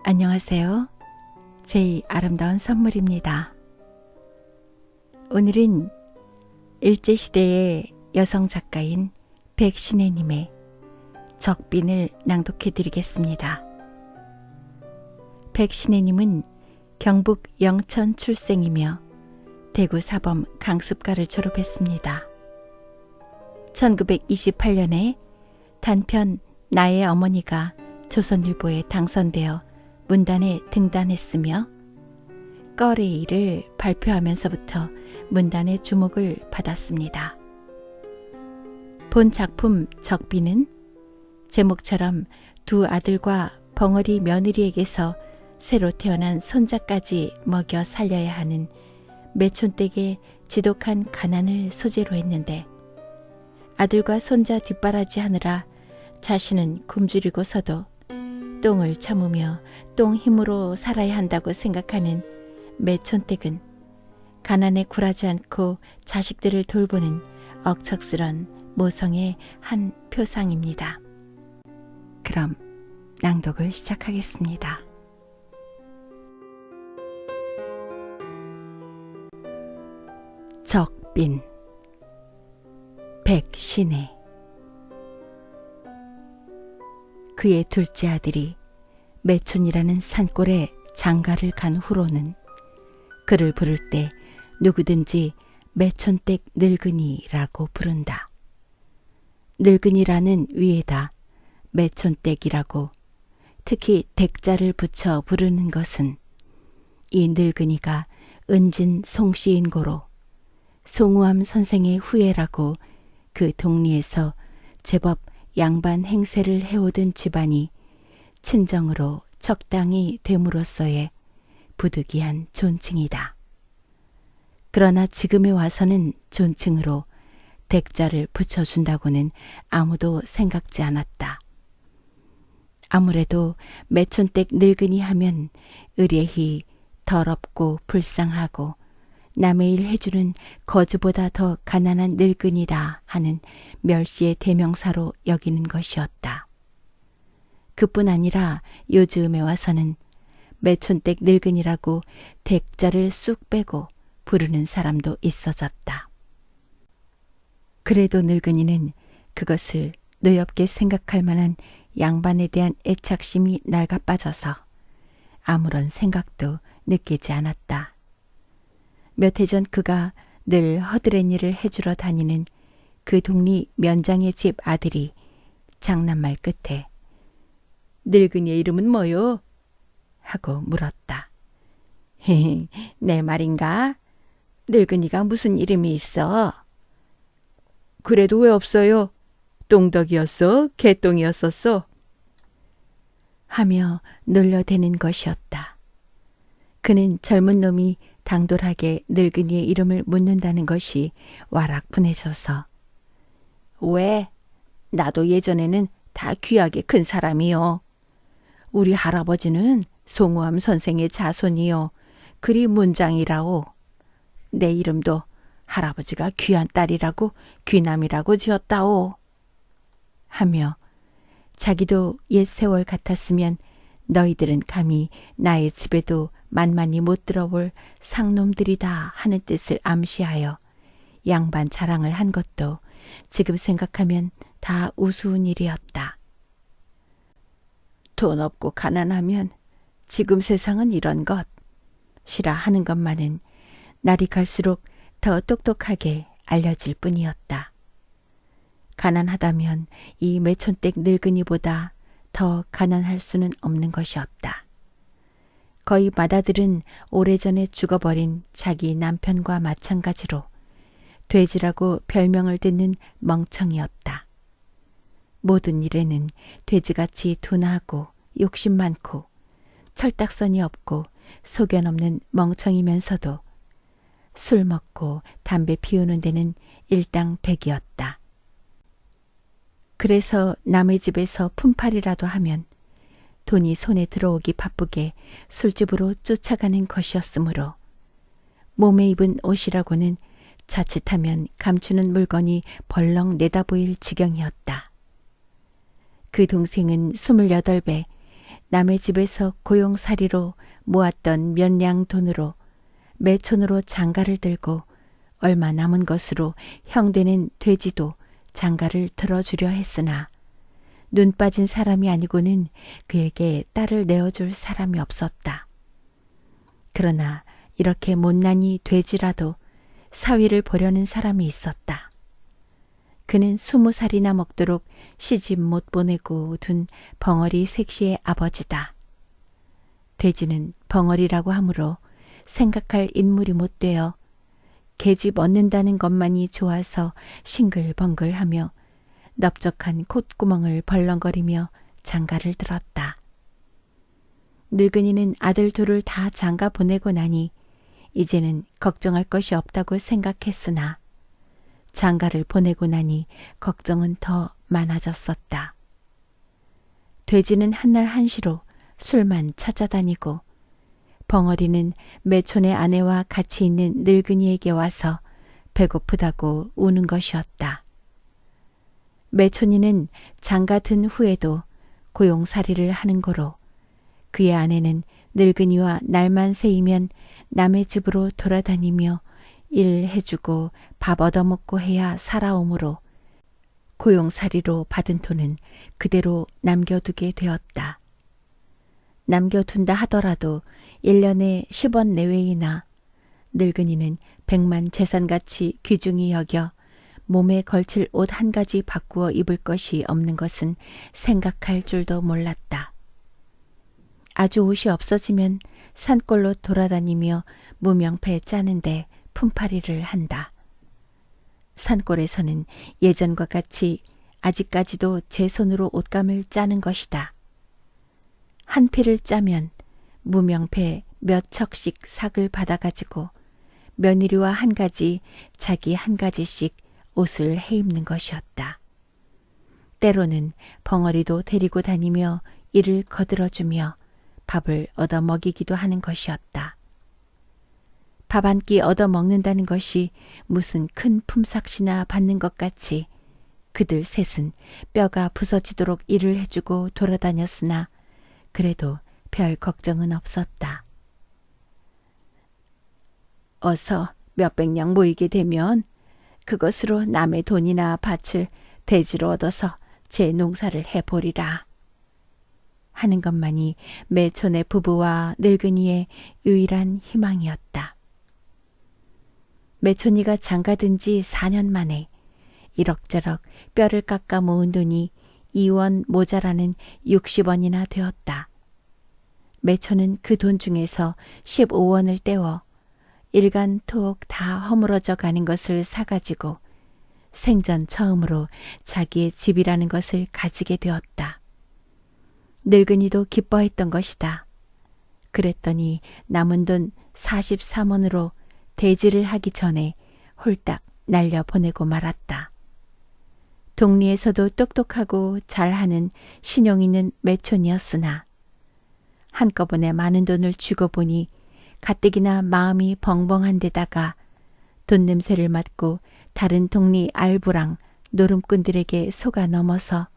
안녕하세요. 제 아름다운 선물입니다. 오늘은 일제시대의 여성 작가인 백신혜님의 적빈을 낭독해 드리겠습니다. 백신혜님은 경북 영천 출생이며 대구 사범 강습과를 졸업했습니다. 1928년에 단편 나의 어머니가 조선일보에 당선되어 문단에 등단했으며 꺼레이를 발표하면서부터 문단의 주목을 받았습니다. 본 작품 적빈은 제목처럼 두 아들과 벙어리 며느리에게서 새로 태어난 손자까지 먹여 살려야 하는 매촌댁의 지독한 가난을 소재로 했는데, 아들과 손자 뒷바라지 하느라 자신은 굶주리고서도 똥을 참으며 똥 힘으로 살아야 한다고 생각하는 매촌댁은 가난에 굴하지 않고 자식들을 돌보는 억척스런 모성의 한 표상입니다. 그럼 낭독을 시작하겠습니다. 적빈, 백신혜. 그의 둘째 아들이 매촌이라는 산골에 장가를 간 후로는 그를 부를 때 누구든지 매촌댁 늙은이라고 부른다. 늙은이라는 위에다 매촌댁이라고 특히 댁자를 붙여 부르는 것은 이 늙은이가 은진 송씨인 고로 송우암 선생의 후예라고 그 동리에서 제법 양반 행세를 해오던 집안이 친정으로 적당히 됨으로써의 부득이한 존칭이다. 그러나 지금에 와서는 존칭으로 댁자를 붙여준다고는 아무도 생각지 않았다. 아무래도 매촌댁 늙은이 하면 의례히 더럽고 불쌍하고 남의 일 해주는 거지보다 더 가난한 늙은이다 하는 멸시의 대명사로 여기는 것이었다. 그뿐 아니라 요즘에 와서는 매촌댁 늙은이라고 댁자를 쑥 빼고 부르는 사람도 있어졌다. 그래도 늙은이는 그것을 노엽게 생각할 만한 양반에 대한 애착심이 낡아 빠져서 아무런 생각도 느끼지 않았다. 몇 해 전 그가 늘 허드렛 일을 해주러 다니는 그 동리 면장의 집 아들이 장난말 끝에 늙은이의 이름은 뭐요? 하고 물었다. 헤헤, 내 말인가? 늙은이가 무슨 이름이 있어? 그래도 왜 없어요? 똥덕이었어? 개똥이었었어? 하며 놀려대는 것이었다. 그는 젊은 놈이 당돌하게 늙은이의 이름을 묻는다는 것이 와락 분해져서 왜? 나도 예전에는 다 귀하게 큰 사람이요. 우리 할아버지는 송우암 선생의 자손이요. 그리 문장이라오. 내 이름도 할아버지가 귀한 딸이라고 귀남이라고 지었다오. 하며 자기도 옛 세월 같았으면 너희들은 감히 나의 집에도 만만히 못 들어볼 상놈들이다 하는 뜻을 암시하여 양반 자랑을 한 것도 지금 생각하면 다 우스운 일이었다. 돈 없고 가난하면 지금 세상은 이런 것이라 하는 것만은 날이 갈수록 더 똑똑하게 알려질 뿐이었다. 가난하다면 이 매촌댁 늙은이보다 더 가난할 수는 없는 것이었다. 거의 맏아들은 오래전에 죽어버린 자기 남편과 마찬가지로 돼지라고 별명을 듣는 멍청이였다. 모든 일에는 돼지같이 둔하고 욕심 많고 철딱선이 없고 소견 없는 멍청이면서도 술 먹고 담배 피우는 데는 일당백이었다. 그래서 남의 집에서 품팔이라도 하면 돈이 손에 들어오기 바쁘게 술집으로 쫓아가는 것이었으므로 몸에 입은 옷이라고는 자칫하면 감추는 물건이 벌렁 내다보일 지경이었다. 그 동생은 28배, 남의 집에서 고용살이로 모았던 몇 량 돈으로 매촌으로 장가를 들고 얼마 남은 것으로 형되는 돼지도 장가를 들어주려 했으나 눈 빠진 사람이 아니고는 그에게 딸을 내어줄 사람이 없었다. 그러나 이렇게 못난이 돼지라도 사위를 보려는 사람이 있었다. 그는 20살이나 먹도록 시집 못 보내고 둔 벙어리 색시의 아버지다. 돼지는 벙어리라고 하므로 생각할 인물이 못 되어 계집 얻는다는 것만이 좋아서 싱글벙글하며 넓적한 콧구멍을 벌렁거리며 장가를 들었다. 늙은이는 아들 둘을 다 장가 보내고 나니 이제는 걱정할 것이 없다고 생각했으나 장가를 보내고 나니 걱정은 더 많아졌었다. 돼지는 한날 한시로 술만 찾아다니고 벙어리는 매촌의 아내와 같이 있는 늙은이에게 와서 배고프다고 우는 것이었다. 매촌이는 장가 든 후에도 고용살이를 하는 고로 그의 아내는 늙은이와 날만 새이면 남의 집으로 돌아다니며 일해주고 밥 얻어먹고 해야 살아오므로 고용살이로 받은 돈은 그대로 남겨두게 되었다. 남겨둔다 하더라도 1년에 10원 내외이나 늙은이는 100만 재산같이 귀중히 여겨 몸에 걸칠 옷 한 가지 바꾸어 입을 것이 없는 것은 생각할 줄도 몰랐다. 아주 옷이 없어지면 산골로 돌아다니며 무명패 짜는데 품팔이를 한다. 산골에서는 예전과 같이 아직까지도 제 손으로 옷감을 짜는 것이다. 한 피를 짜면 무명패 몇 척씩 삭을 받아가지고 며느리와 한 가지, 자기 한 가지씩 옷을 해입는 것이었다. 때로는 벙어리도 데리고 다니며 이를 거들어주며 밥을 얻어 먹이기도 하는 것이었다. 밥 한 끼 얻어 먹는다는 것이 무슨 큰 품삯이나 받는 것 같이 그들 셋은 뼈가 부서지도록 일을 해주고 돌아다녔으나 그래도 별 걱정은 없었다. 어서 몇백 냥 모이게 되면 그것으로 남의 돈이나 밭을 대지로 얻어서 제 농사를 해보리라 하는 것만이 매촌의 부부와 늙은이의 유일한 희망이었다. 매촌이가 장가든 지 4년 만에 이럭저럭 뼈를 깎아 모은 돈이 2원 모자라는 60원이나 되었다. 매촌은 그 돈 중에서 15원을 떼어 일간톡 다 허물어져 가는 것을 사가지고 생전 처음으로 자기의 집이라는 것을 가지게 되었다. 늙은이도 기뻐했던 것이다. 그랬더니 남은 돈 43원으로 대지를 하기 전에 홀딱 날려보내고 말았다. 동리에서도 똑똑하고 잘하는 신용 있는 매촌이었으나 한꺼번에 많은 돈을 주고 보니 가뜩이나 마음이 벙벙한 데다가 돈 냄새를 맡고 다른 동리 알부랑 노름꾼들에게 속아 넘어서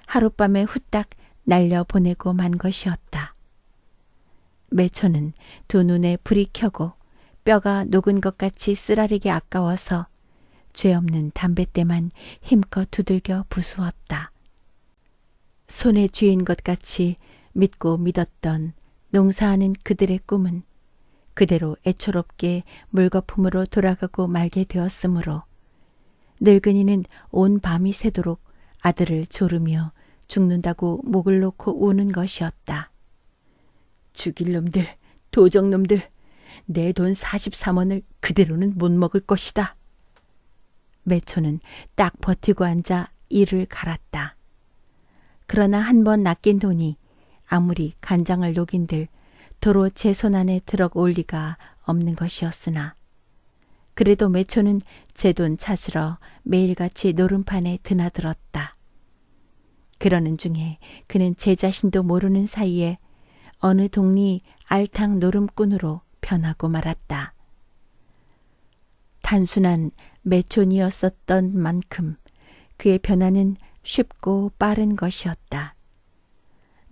하룻밤에 후딱 날려보내고 만 것이었다. 매촌은 두 눈에 불이 켜고 뼈가 녹은 것 같이 쓰라리게 아까워서 죄 없는 담뱃대만 힘껏 두들겨 부수었다. 손에 쥐인 것 같이 믿고 믿었던 농사하는 그들의 꿈은 그대로 애초롭게 물거품으로 돌아가고 말게 되었으므로 늙은이는 온 밤이 새도록 아들을 조르며 죽는다고 목을 놓고 우는 것이었다. 죽일 놈들, 도적놈들, 내 돈 43원을 그대로는 못 먹을 것이다. 매초는 딱 버티고 앉아 이를 갈았다. 그러나 한 번 낚인 돈이 아무리 간장을 녹인들 도로 제 손 안에 들어올 리가 없는 것이었으나 그래도 매초는 제 돈 찾으러 매일같이 노름판에 드나들었다. 그러는 중에 그는 제 자신도 모르는 사이에 어느 동리 알탕 노름꾼으로 변하고 말았다. 단순한 매촌이었었던 만큼 그의 변화는 쉽고 빠른 것이었다.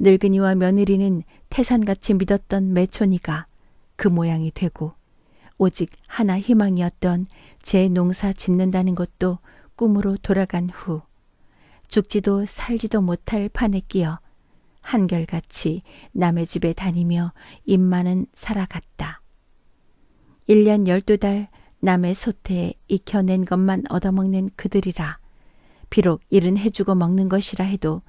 늙은이와 며느리는 태산같이 믿었던 매촌이가 그 모양이 되고 오직 하나 희망이었던 제 농사 짓는다는 것도 꿈으로 돌아간 후 죽지도 살지도 못할 판에 끼어 한결같이 남의 집에 다니며 입만은 살아갔다. 1년 12달 남의 솥에 익혀낸 것만 얻어먹는 그들이라 비록 일은 해주고 먹는 것이라 해도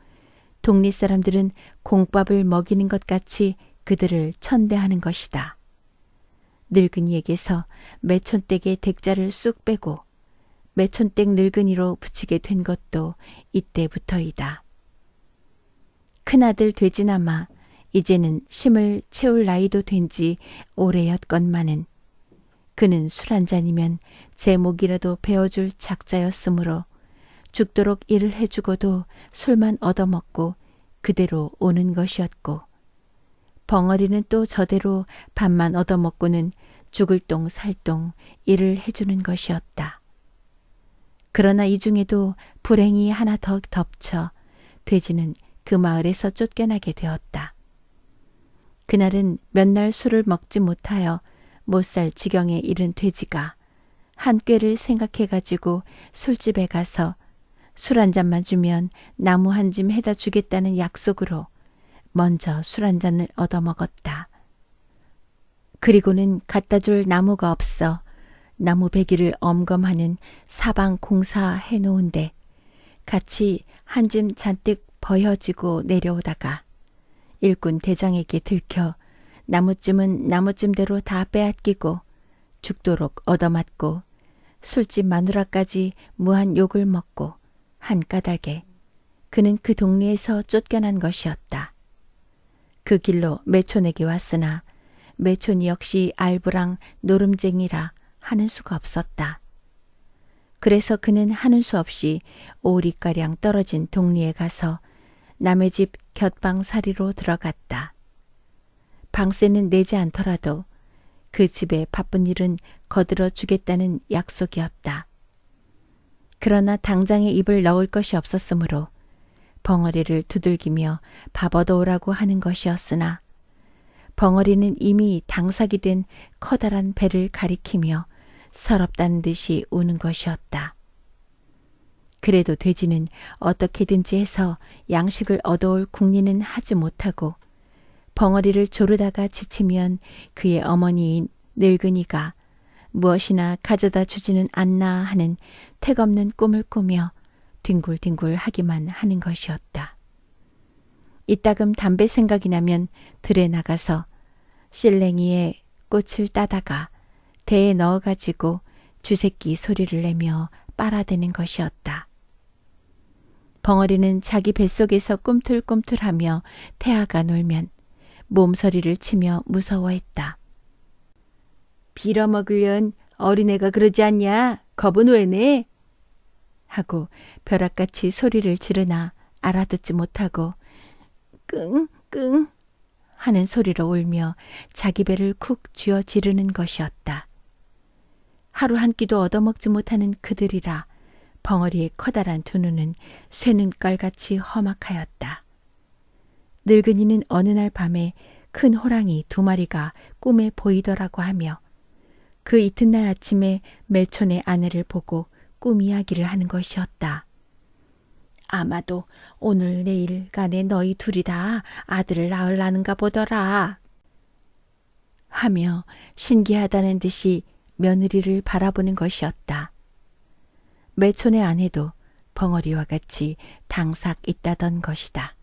동리 사람들은 공밥을 먹이는 것 같이 그들을 천대하는 것이다. 늙은이에게서 매촌댁의 댁자를 쑥 빼고 매촌댁 늙은이로 붙이게 된 것도 이때부터이다. 큰아들 되지나마 이제는 심을 채울 나이도 된 지 오래였건만은 그는 술 한 잔이면 제 목이라도 베어줄 작자였으므로 죽도록 일을 해주고도 술만 얻어먹고 그대로 오는 것이었고 벙어리는 또 저대로 밥만 얻어먹고는 죽을 똥 살 똥 일을 해주는 것이었다. 그러나 이 중에도 불행이 하나 더 덮쳐 돼지는 그 마을에서 쫓겨나게 되었다. 그날은 몇 날 술을 먹지 못하여 못 살 지경에 이른 돼지가 한 꾀를 생각해가지고 술집에 가서 술 한 잔만 주면 나무 한 짐 해다 주겠다는 약속으로 먼저 술 한 잔을 얻어먹었다. 그리고는 갖다 줄 나무가 없어 나무 베기를 엄검하는 사방 공사해 놓은데 같이 한 짐 잔뜩 버혀지고 내려오다가 일꾼 대장에게 들켜 나무찜은 나무찜대로 다 빼앗기고 죽도록 얻어맞고 술집 마누라까지 무한 욕을 먹고 한 까닭에 그는 그 동네에서 쫓겨난 것이었다. 그 길로 매촌에게 왔으나 매촌이 역시 알부랑 노름쟁이라 하는 수가 없었다. 그래서 그는 하는 수 없이 5리가량 떨어진 동리에 가서 남의 집 곁방살이로 들어갔다. 방세는 내지 않더라도 그 집의 바쁜 일은 거들어 주겠다는 약속이었다. 그러나 당장에 입을 넣을 것이 없었으므로 벙어리를 두들기며 밥 얻어오라고 하는 것이었으나 벙어리는 이미 당삭이 된 커다란 배를 가리키며 서럽다는 듯이 우는 것이었다. 그래도 돼지는 어떻게든지 해서 양식을 얻어올 궁리는 하지 못하고 벙어리를 조르다가 지치면 그의 어머니인 늙은이가 무엇이나 가져다 주지는 않나 하는 택없는 꿈을 꾸며 뒹굴뒹굴 하기만 하는 것이었다. 이따금 담배 생각이 나면 들에 나가서 실랭이에 꽃을 따다가 대에 넣어가지고 쥐새끼 소리를 내며 빨아대는 것이었다. 벙어리는 자기 뱃속에서 꿈틀꿈틀하며 태아가 놀면 몸서리를 치며 무서워했다. 빌어먹으련 어린애가 그러지 않냐? 겁은 왜 내? 하고 벼락같이 소리를 지르나 알아듣지 못하고 끙끙 하는 소리로 울며 자기 배를 쿡 쥐어 지르는 것이었다. 하루 한 끼도 얻어먹지 못하는 그들이라 벙어리의 커다란 두 눈은 쇠눈깔같이 험악하였다. 늙은이는 어느 날 밤에 큰 호랑이 2마리가 꿈에 보이더라고 하며 그 이튿날 아침에 매촌의 아내를 보고 꿈 이야기를 하는 것이었다. 아마도 오늘 내일 간에 너희 둘이 다 아들을 낳으려는가 보더라. 하며 신기하다는 듯이 며느리를 바라보는 것이었다. 매촌의 아내도 벙어리와 같이 당삭 있다던 것이다.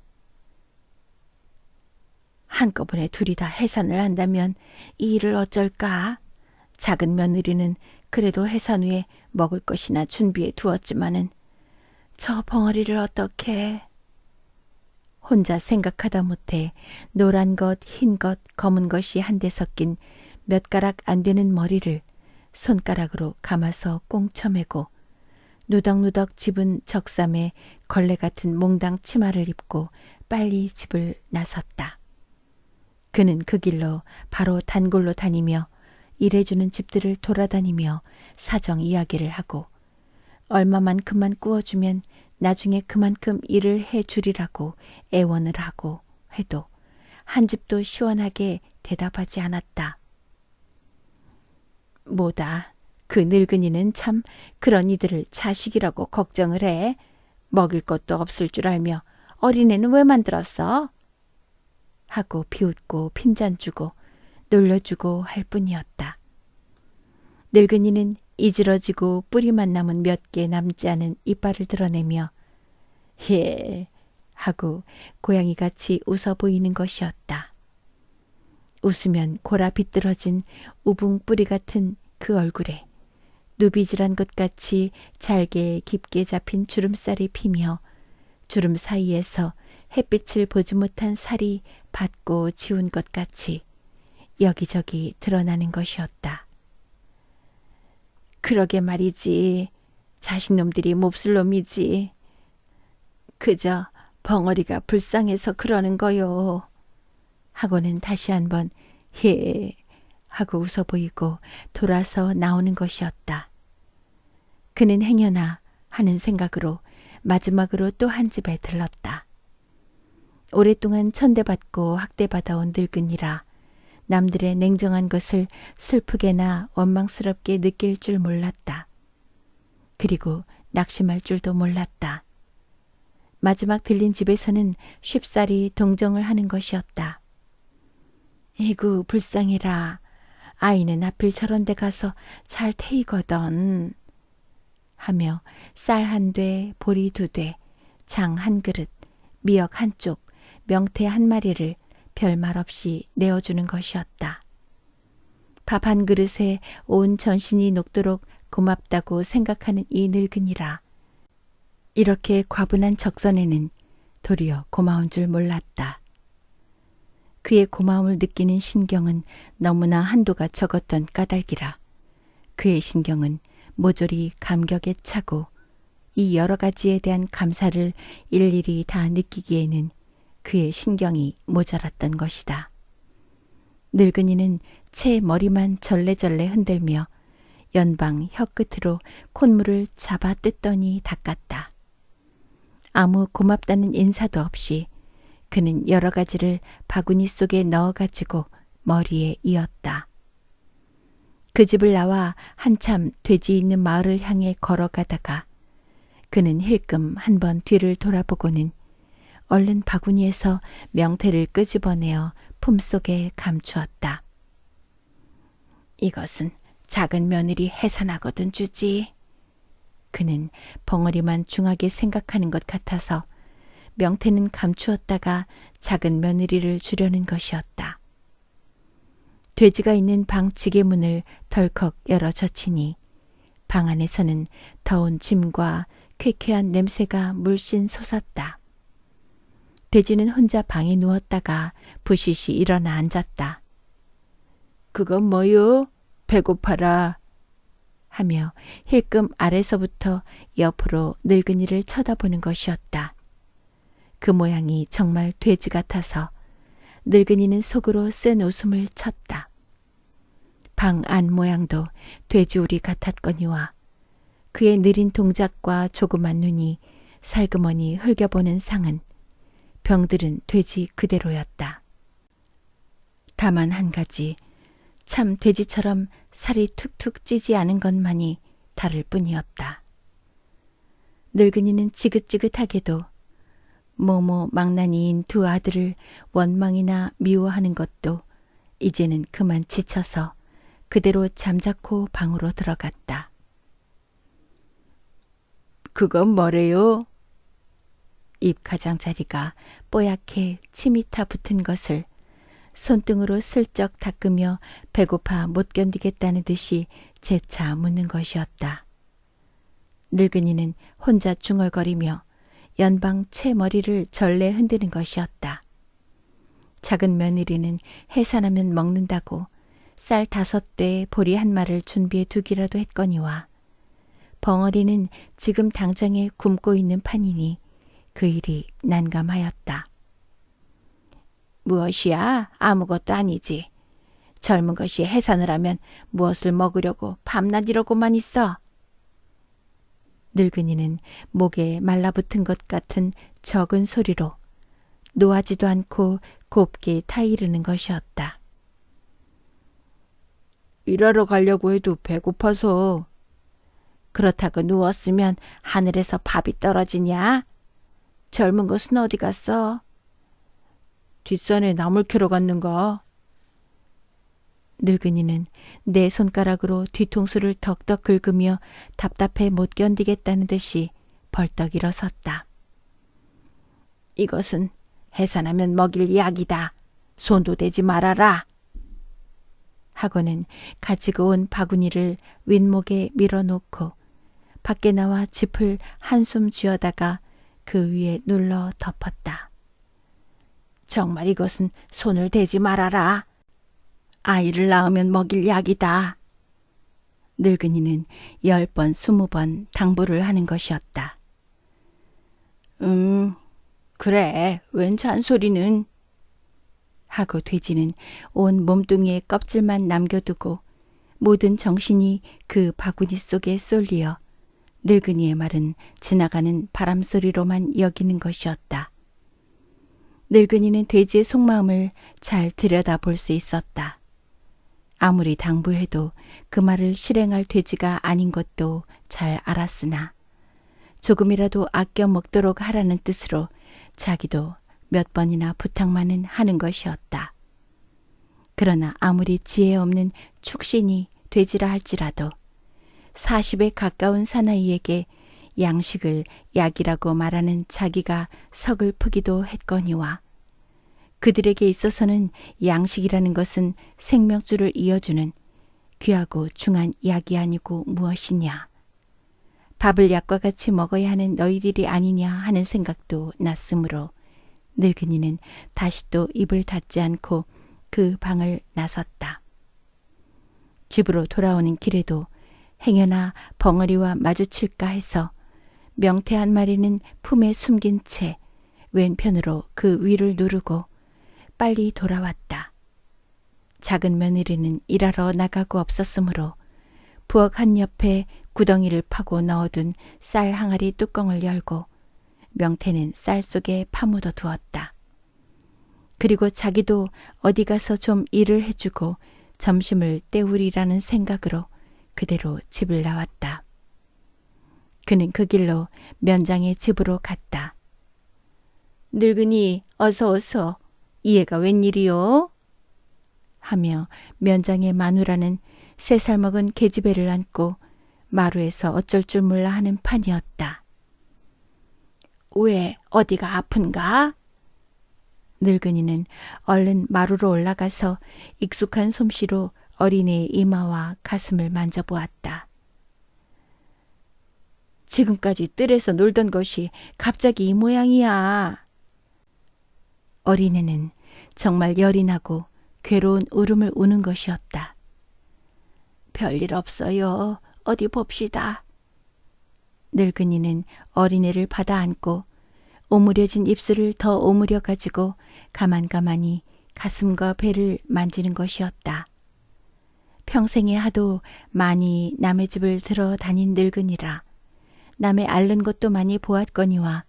한꺼번에 둘이 다 해산을 한다면 이 일을 어쩔까? 작은 며느리는 그래도 해산 후에 먹을 것이나 준비해 두었지만은 저 벙어리를 어떻게? 혼자 생각하다 못해 노란 것, 흰 것, 검은 것이 한데 섞인 몇 가락 안 되는 머리를 손가락으로 감아서 꽁쳐매고 누덕누덕 집은 적삼에 걸레 같은 몽당 치마를 입고 빨리 집을 나섰다. 그는 그 길로 바로 단골로 다니며 일해주는 집들을 돌아다니며 사정 이야기를 하고 얼마만큼만 구워주면 나중에 그만큼 일을 해주리라고 애원을 하고 해도 한 줍도 시원하게 대답하지 않았다. 뭐다, 그 늙은이는 참 그런 이들을 자식이라고 걱정을 해. 먹일 것도 없을 줄 알며 어린애는 왜 만들었어? 하고 비웃고 핀잔 주고 놀려주고 할 뿐이었다. 늙은이는 이지러지고 뿌리만 남은 몇 개 남지 않은 이빨을 드러내며 예 하고 고양이같이 웃어 보이는 것이었다. 웃으면 고라 비뚤어진 우붕 뿌리 같은 그 얼굴에 누비질한 것 같이 잘게 깊게 잡힌 주름살이 피며 주름 사이에서 햇빛을 보지 못한 살이 받고 지운 것 같이 여기저기 드러나는 것이었다. 그러게 말이지. 자식놈들이 몹쓸 놈이지. 그저 벙어리가 불쌍해서 그러는 거요. 하고는 다시 한번 예 하고 웃어 보이고 돌아서 나오는 것이었다. 그는 행여나 하는 생각으로 마지막으로 또 한 집에 들렀다. 오랫동안 천대받고 학대받아온 늙은이라 남들의 냉정한 것을 슬프게나 원망스럽게 느낄 줄 몰랐다. 그리고 낙심할 줄도 몰랐다. 마지막 들린 집에서는 쉽사리 동정을 하는 것이었다. 에구 불쌍해라. 아이는 하필 저런 데 가서 잘 테이거든. 하며 쌀 한 돼, 보리 2돼, 장 한 그릇, 미역 한 쪽, 명태 한 마리를 별말 없이 내어주는 것이었다. 밥 한 그릇에 온 전신이 녹도록 고맙다고 생각하는 이 늙은이라 이렇게 과분한 적선에는 도리어 고마운 줄 몰랐다. 그의 고마움을 느끼는 신경은 너무나 한도가 적었던 까닭이라 그의 신경은 모조리 감격에 차고 이 여러 가지에 대한 감사를 일일이 다 느끼기에는 그의 신경이 모자랐던 것이다. 늙은이는 채 머리만 절레절레 흔들며 연방 혀끝으로 콧물을 잡아 뜯더니 닦았다. 아무 고맙다는 인사도 없이 그는 여러 가지를 바구니 속에 넣어가지고 머리에 이었다. 그 집을 나와 한참 돼지 있는 마을을 향해 걸어가다가 그는 힐끔 한번 뒤를 돌아보고는 얼른 바구니에서 명태를 끄집어내어 품속에 감추었다. 이것은 작은 며느리 해산하거든 주지. 그는 벙어리만 중하게 생각하는 것 같아서 명태는 감추었다가 작은 며느리를 주려는 것이었다. 돼지가 있는 방 지게문을 덜컥 열어 젖히니 방 안에서는 더운 짐과 쾌쾌한 냄새가 물씬 솟았다. 돼지는 혼자 방에 누웠다가 부시시 일어나 앉았다. 그건 뭐요? 배고파라. 하며 힐끔 아래서부터 옆으로 늙은이를 쳐다보는 것이었다. 그 모양이 정말 돼지 같아서 늙은이는 속으로 쓴 웃음을 쳤다. 방 안 모양도 돼지우리 같았거니와 그의 느린 동작과 조그만 눈이 살그머니 흘겨보는 상은 병들은 돼지 그대로였다. 다만 한 가지 참 돼지처럼 살이 툭툭 찌지 않은 것만이 다를 뿐이었다. 늙은이는 지긋지긋하게도 모모 망나니인 2 아들을 원망이나 미워하는 것도 이제는 그만 지쳐서 그대로 잠자코 방으로 들어갔다. 그건 뭐래요? 입 가장자리가 뽀얗게 침이 타 붙은 것을 손등으로 슬쩍 닦으며 배고파 못 견디겠다는 듯이 재차 묻는 것이었다. 늙은이는 혼자 중얼거리며 연방 채 머리를 절레 흔드는 것이었다. 작은 며느리는 해산하면 먹는다고 쌀 5대 보리 1마를 준비해 두기라도 했거니와 벙어리는 지금 당장에 굶고 있는 판이니 그 일이 난감하였다. 무엇이야? 아무것도 아니지. 젊은 것이 해산을 하면 무엇을 먹으려고 밤낮 이러고만 있어. 늙은이는 목에 말라붙은 것 같은 적은 소리로 노하지도 않고 곱게 타이르는 것이었다. 일하러 가려고 해도 배고파서. 그렇다고 누웠으면 하늘에서 밥이 떨어지냐? 젊은 것은 어디 갔어? 뒷산에 나물 캐러 갔는가? 늙은이는 내 손가락으로 뒤통수를 덕덕 긁으며 답답해 못 견디겠다는 듯이 벌떡 일어섰다. 이것은 해산하면 먹일 약이다. 손도 대지 말아라. 하고는 가지고 온 바구니를 윗목에 밀어놓고 밖에 나와 짚을 한숨 쥐어다가 그 위에 눌러 덮었다. 정말 이것은 손을 대지 말아라. 아이를 낳으면 먹일 약이다. 늙은이는 10번, 20번 당부를 하는 것이었다. 그래, 웬 잔소리는. 하고 돼지는 온 몸뚱이에 껍질만 남겨두고 모든 정신이 그 바구니 속에 쏠리어 늙은이의 말은 지나가는 바람소리로만 여기는 것이었다. 늙은이는 돼지의 속마음을 잘 들여다볼 수 있었다. 아무리 당부해도 그 말을 실행할 돼지가 아닌 것도 잘 알았으나 조금이라도 아껴 먹도록 하라는 뜻으로 자기도 몇 번이나 부탁만은 하는 것이었다. 그러나 아무리 지혜 없는 축신이 돼지라 할지라도 40에 가까운 사나이에게 양식을 약이라고 말하는 자기가 서글프기도 했거니와 그들에게 있어서는 양식이라는 것은 생명줄을 이어주는 귀하고 중한 약이 아니고 무엇이냐. 밥을 약과 같이 먹어야 하는 너희들이 아니냐 하는 생각도 났으므로 늙은이는 다시 또 입을 닫지 않고 그 방을 나섰다. 집으로 돌아오는 길에도 행여나 벙어리와 마주칠까 해서 명태 한 마리는 품에 숨긴 채 왼편으로 그 위를 누르고 빨리 돌아왔다. 작은 며느리는 일하러 나가고 없었으므로 부엌 한 옆에 구덩이를 파고 넣어둔 쌀 항아리 뚜껑을 열고 명태는 쌀 속에 파묻어 두었다. 그리고 자기도 어디 가서 좀 일을 해주고 점심을 때우리라는 생각으로 그대로 집을 나왔다. 그는 그 길로 면장의 집으로 갔다. 늙은이 어서 어서. 이애가 웬일이요? 하며 면장의 마누라는 3살 먹은 계집애를 안고 마루에서 어쩔 줄 몰라 하는 판이었다. 왜 어디가 아픈가? 늙은이는 얼른 마루로 올라가서 익숙한 솜씨로 어린애의 이마와 가슴을 만져보았다. 지금까지 뜰에서 놀던 것이 갑자기 이 모양이야. 어린애는 정말 열이 나고 괴로운 울음을 우는 것이었다. 별일 없어요. 어디 봅시다. 늙은이는 어린애를 받아 안고 오므려진 입술을 더 오므려 가지고 가만가만히 가슴과 배를 만지는 것이었다. 평생에 하도 많이 남의 집을 들어 다닌 늙은이라 남의 앓는 것도 많이 보았거니와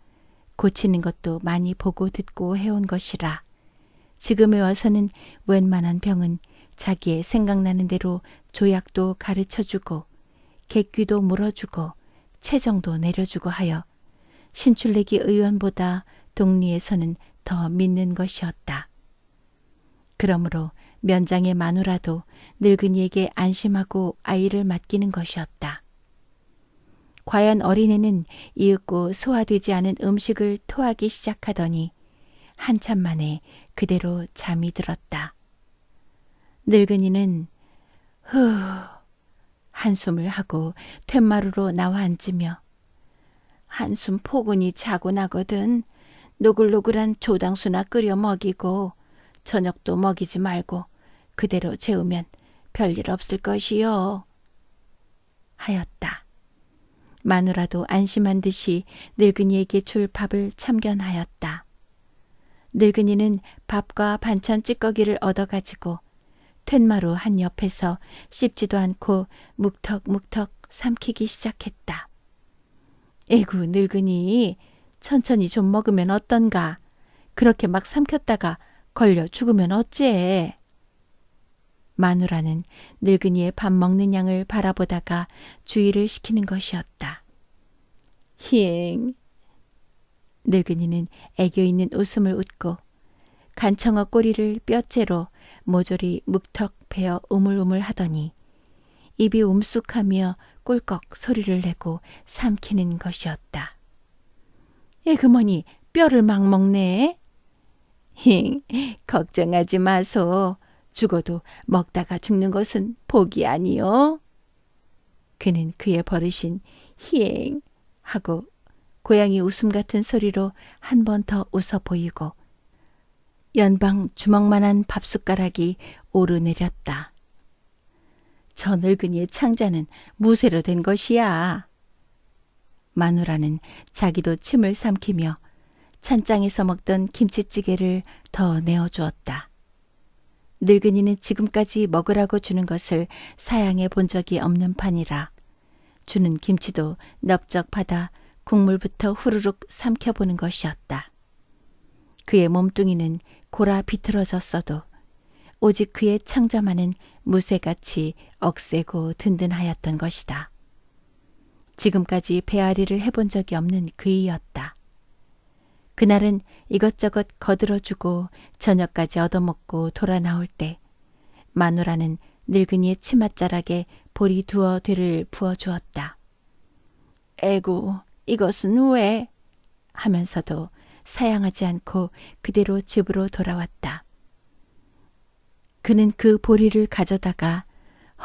고치는 것도 많이 보고 듣고 해온 것이라 지금에 와서는 웬만한 병은 자기의 생각나는 대로 조약도 가르쳐주고 객귀도 물어주고 체정도 내려주고 하여 신출내기 의원보다 동리에서는 더 믿는 것이었다. 그러므로 면장의 마누라도 늙은이에게 안심하고 아이를 맡기는 것이었다. 과연 어린애는 이윽고 소화되지 않은 음식을 토하기 시작하더니 한참 만에 그대로 잠이 들었다. 늙은이는 후 한숨을 하고 툇마루로 나와 앉으며 한숨 포근히 자고 나거든. 노글노글한 조당수나 끓여 먹이고 저녁도 먹이지 말고 그대로 재우면 별일 없을 것이요. 하였다. 마누라도 안심한 듯이 늙은이에게 줄 밥을 참견하였다. 늙은이는 밥과 반찬 찌꺼기를 얻어가지고 툇마루 한 옆에서 씹지도 않고 묵턱묵턱 삼키기 시작했다. 에구 늙은이 천천히 좀 먹으면 어떤가. 그렇게 막 삼켰다가 걸려 죽으면 어째? 마누라는 늙은이의 밥 먹는 양을 바라보다가 주의를 시키는 것이었다. 히엥. 늙은이는 애교 있는 웃음을 웃고 간청어 꼬리를 뼈째로 모조리 묵턱 베어 우물우물 하더니 입이 움쑥하며 꿀꺽 소리를 내고 삼키는 것이었다. 에그머니 뼈를 막 먹네. 힝, 걱정하지 마소. 죽어도 먹다가 죽는 것은 복이 아니요. 그는 그의 버릇인 히엥 하고 고양이 웃음 같은 소리로 한 번 더 웃어 보이고 연방 주먹만한 밥숟가락이 오르내렸다. 저 늙은이의 창자는 무쇠로 된 것이야. 마누라는 자기도 침을 삼키며 찬장에서 먹던 김치찌개를 더 내어주었다. 늙은이는 지금까지 먹으라고 주는 것을 사양해 본 적이 없는 판이라 주는 김치도 넙적 받아 국물부터 후루룩 삼켜보는 것이었다. 그의 몸뚱이는 골아 비틀어졌어도 오직 그의 창자만은 무쇠같이 억세고 든든하였던 것이다. 지금까지 배앓이를 해본 적이 없는 그이였다. 그날은 이것저것 거들어주고 저녁까지 얻어먹고 돌아 나올 때 마누라는 늙은이의 치맛자락에 보리 두어 되를 부어주었다. 에구, 이것은 왜? 하면서도 사양하지 않고 그대로 집으로 돌아왔다. 그는 그 보리를 가져다가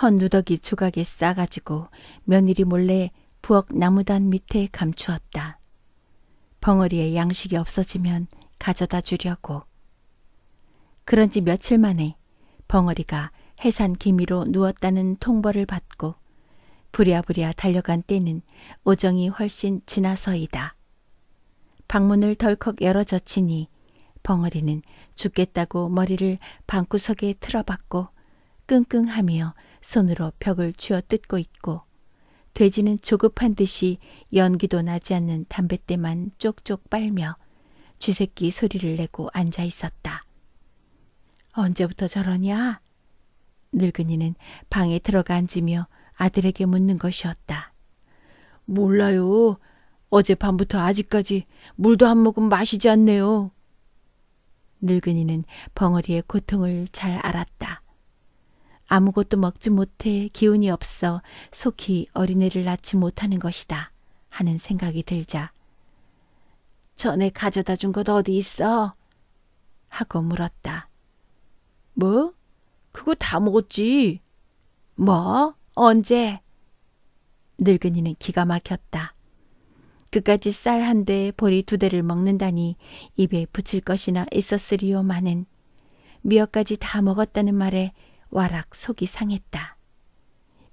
헌누더기 조각에 싸가지고 며느리 몰래 부엌 나무단 밑에 감추었다. 벙어리에 양식이 없어지면 가져다 주려고. 그런지 며칠 만에 벙어리가 해산 기미로 누웠다는 통보를 받고 부랴부랴 달려간 때는 오정이 훨씬 지나서이다. 방문을 덜컥 열어젖히니 벙어리는 죽겠다고 머리를 방구석에 틀어박고 끙끙하며 손으로 벽을 쥐어뜯고 있고 돼지는 조급한 듯이 연기도 나지 않는 담뱃대만 쪽쪽 빨며 쥐새끼 소리를 내고 앉아 있었다. 언제부터 저러냐? 늙은이는 방에 들어가 앉으며 아들에게 묻는 것이었다. 몰라요. 어젯밤부터 아직까지 물도 한 모금 마시지 않네요. 늙은이는 벙어리의 고통을 잘 알았다. 아무것도 먹지 못해 기운이 없어 속히 어린애를 낳지 못하는 것이다 하는 생각이 들자 전에 가져다 준 것 어디 있어? 하고 물었다. 뭐? 그거 다 먹었지. 뭐? 언제? 늙은이는 기가 막혔다. 그까지 쌀 한 대, 보리 2대를 먹는다니 입에 붙일 것이나 있었으리요마는 미역까지 다 먹었다는 말에 와락 속이 상했다.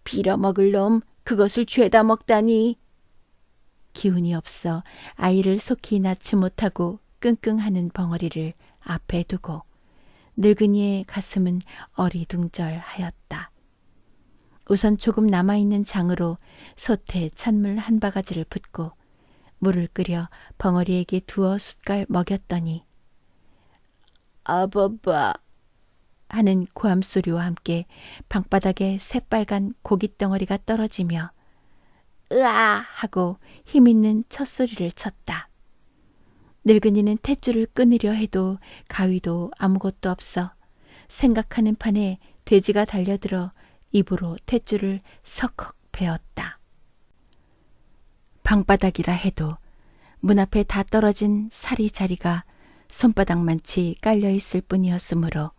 빌어먹을 놈, 그것을 죄다 먹다니. 기운이 없어 아이를 속히 낳지 못하고 끙끙하는 벙어리를 앞에 두고 늙은이의 가슴은 어리둥절하였다. 우선 조금 남아있는 장으로 솥에 찬물 한 바가지를 붓고 물을 끓여 벙어리에게 두어 숟갈 먹였더니 아바바 하는 고함소리와 함께 방바닥에 새빨간 고깃덩어리가 떨어지며 으아 하고 힘있는 첫소리를 쳤다. 늙은이는 탯줄을 끊으려 해도 가위도 아무것도 없어 생각하는 판에 돼지가 달려들어 입으로 탯줄을 석헉 베었다. 방바닥이라 해도 문 앞에 다 떨어진 사리 자리가 손바닥만치 깔려있을 뿐이었으므로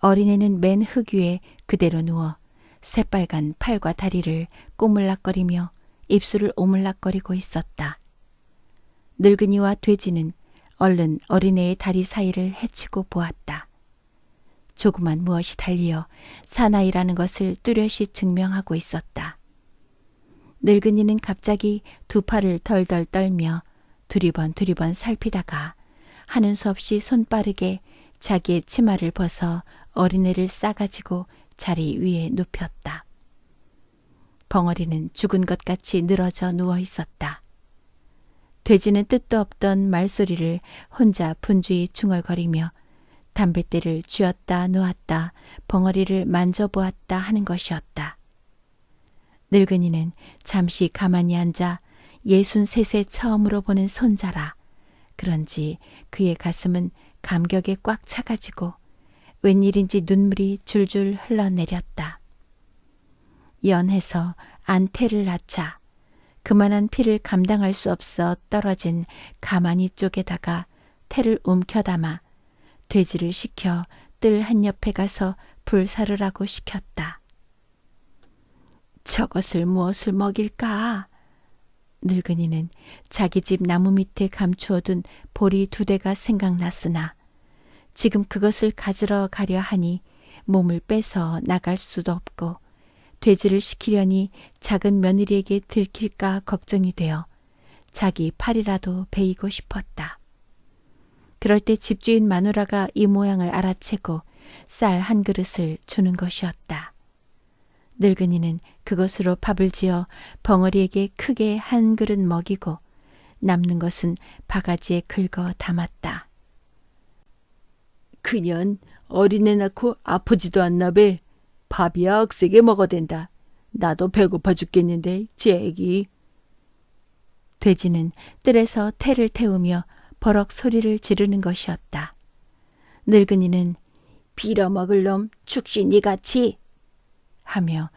어린애는 맨 흙 위에 그대로 누워 새빨간 팔과 다리를 꼬물락거리며 입술을 오물락거리고 있었다. 늙은이와 돼지는 얼른 어린애의 다리 사이를 헤치고 보았다. 조그만 무엇이 달리어 사나이라는 것을 뚜렷이 증명하고 있었다. 늙은이는 갑자기 2팔을 덜덜 떨며 두리번 살피다가 하는 수 없이 손빠르게 자기의 치마를 벗어 어린애를 싸가지고 자리 위에 눕혔다. 벙어리는 죽은 것 같이 늘어져 누워 있었다. 돼지는 뜻도 없던 말소리를 혼자 분주히 중얼거리며 담뱃대를 쥐었다 놓았다 벙어리를 만져보았다 하는 것이었다. 늙은이는 잠시 가만히 앉아 63세 처음으로 보는 손자라 그런지 그의 가슴은 감격에 꽉 차가지고 웬일인지 눈물이 줄줄 흘러내렸다. 연해서 안태를 낳자 그만한 피를 감당할 수 없어 떨어진 가마니 쪽에다가 태를 움켜담아 돼지를 시켜 뜰 한 옆에 가서 불사르라고 시켰다. 저것을 무엇을 먹일까? 늙은이는 자기 집 나무 밑에 감추어둔 보리 2대가 생각났으나 지금 그것을 가지러 가려 하니 몸을 빼서 나갈 수도 없고 돼지를 시키려니 작은 며느리에게 들킬까 걱정이 되어 자기 팔이라도 베이고 싶었다. 그럴 때 집주인 마누라가 이 모양을 알아채고 쌀 한 그릇을 주는 것이었다. 늙은이는 그것으로 밥을 지어 벙어리에게 크게 한 그릇 먹이고 남는 것은 바가지에 긁어 담았다. 그년 어린애 낳고 아프지도 않나배. 밥이야 억세게 먹어댄다. 나도 배고파 죽겠는데 제 애기. 돼지는 뜰에서 태를 태우며 버럭 소리를 지르는 것이었다. 늙은이는 빌어먹을 놈 축신이 같이 하며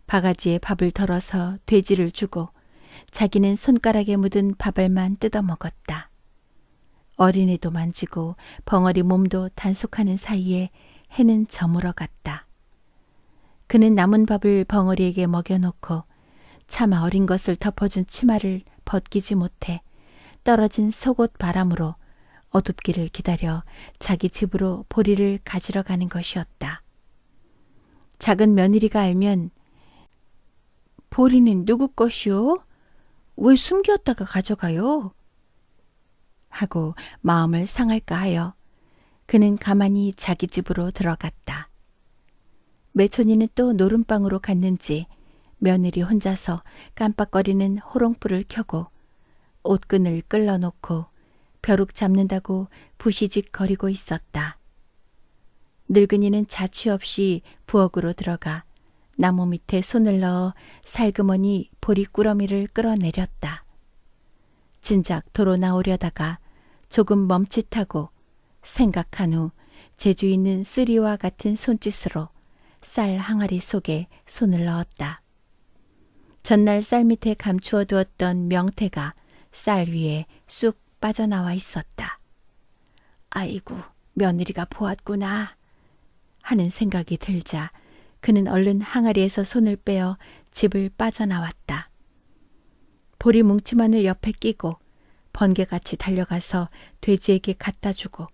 바가지에 밥을 덜어서 돼지를 주고 자기는 손가락에 묻은 밥알만 뜯어먹었다. 어린애도 만지고 벙어리 몸도 단속하는 사이에 해는 저물어 갔다. 그는 남은 밥을 벙어리에게 먹여놓고 차마 어린 것을 덮어준 치마를 벗기지 못해 떨어진 속옷 바람으로 어둡기를 기다려 자기 집으로 보리를 가지러 가는 것이었다. 작은 며느리가 알면 보리는 누구 것이오? 왜 숨겼다가 가져가요? 하고 마음을 상할까 하여 그는 가만히 자기 집으로 들어갔다. 매촌이는 또 노름방으로 갔는지 며느리 혼자서 깜빡거리는 호롱불을 켜고 옷끈을 끌러놓고 벼룩 잡는다고 부시직 거리고 있었다. 늙은이는 자취 없이 부엌으로 들어가 나무 밑에 손을 넣어 살그머니 보리꾸러미를 끌어내렸다. 진작 도로 나오려다가 조금 멈칫하고 생각한 후 재주 있는 쓰리와 같은 손짓으로 쌀 항아리 속에 손을 넣었다. 전날 쌀 밑에 감추어 두었던 명태가 쌀 위에 쑥 빠져나와 있었다. 아이고, 며느리가 보았구나 하는 생각이 들자 그는 얼른 항아리에서 손을 빼어 집을 빠져나왔다. 보리 뭉치만을 옆에 끼고 번개같이 달려가서 돼지에게 갖다 주고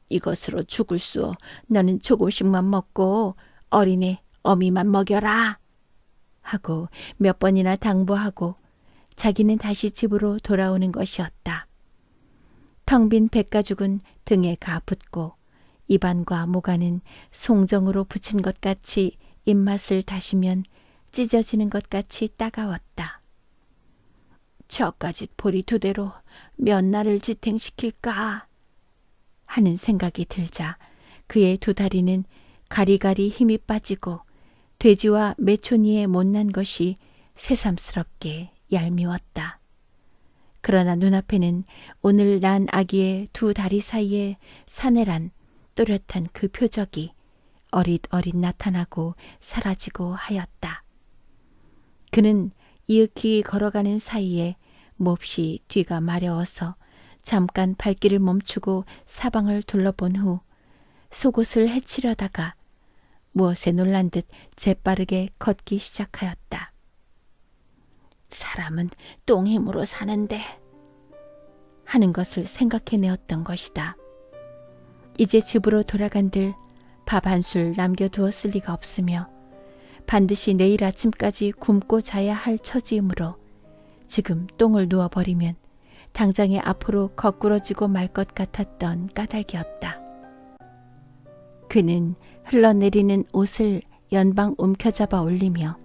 이것으로 죽을 수 너는 조금씩만 먹고 어린애 어미만 먹여라 하고 몇 번이나 당부하고 자기는 다시 집으로 돌아오는 것이었다. 텅 빈 백가죽은 등에 가붙고 입안과 모가는 송정으로 붙인 것 같이 입맛을 다시면 찢어지는 것 같이 따가웠다. 저까지 보리 2대로 몇 날을 지탱시킬까 하는 생각이 들자 그의 2 다리는 가리가리 힘이 빠지고 돼지와 매촌이의 못난 것이 새삼스럽게 얄미웠다. 그러나 눈앞에는 오늘 난 아기의 2 다리 사이에 사내란 또렷한 그 표적이 어릿어릿 나타나고 사라지고 하였다. 그는 이윽히 걸어가는 사이에 몹시 뒤가 마려워서 잠깐 발길을 멈추고 사방을 둘러본 후 속옷을 헤치려다가 무엇에 놀란 듯 재빠르게 걷기 시작하였다. 사람은 똥 힘으로 사는데 하는 것을 생각해내었던 것이다. 이제 집으로 돌아간들 밥 한 술 남겨두었을 리가 없으며 반드시 내일 아침까지 굶고 자야 할 처지이므로 지금 똥을 누워버리면 당장에 앞으로 거꾸러지고 말 것 같았던 까닭이었다. 그는 흘러내리는 옷을 연방 움켜잡아 올리며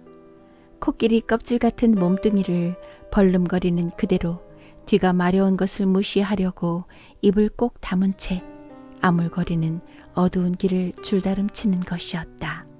코끼리 껍질 같은 몸뚱이를 벌름거리는 그대로 뒤가 마려운 것을 무시하려고 입을 꼭 다문 채 아물거리는 어두운 길을 줄다름치는 것이었다.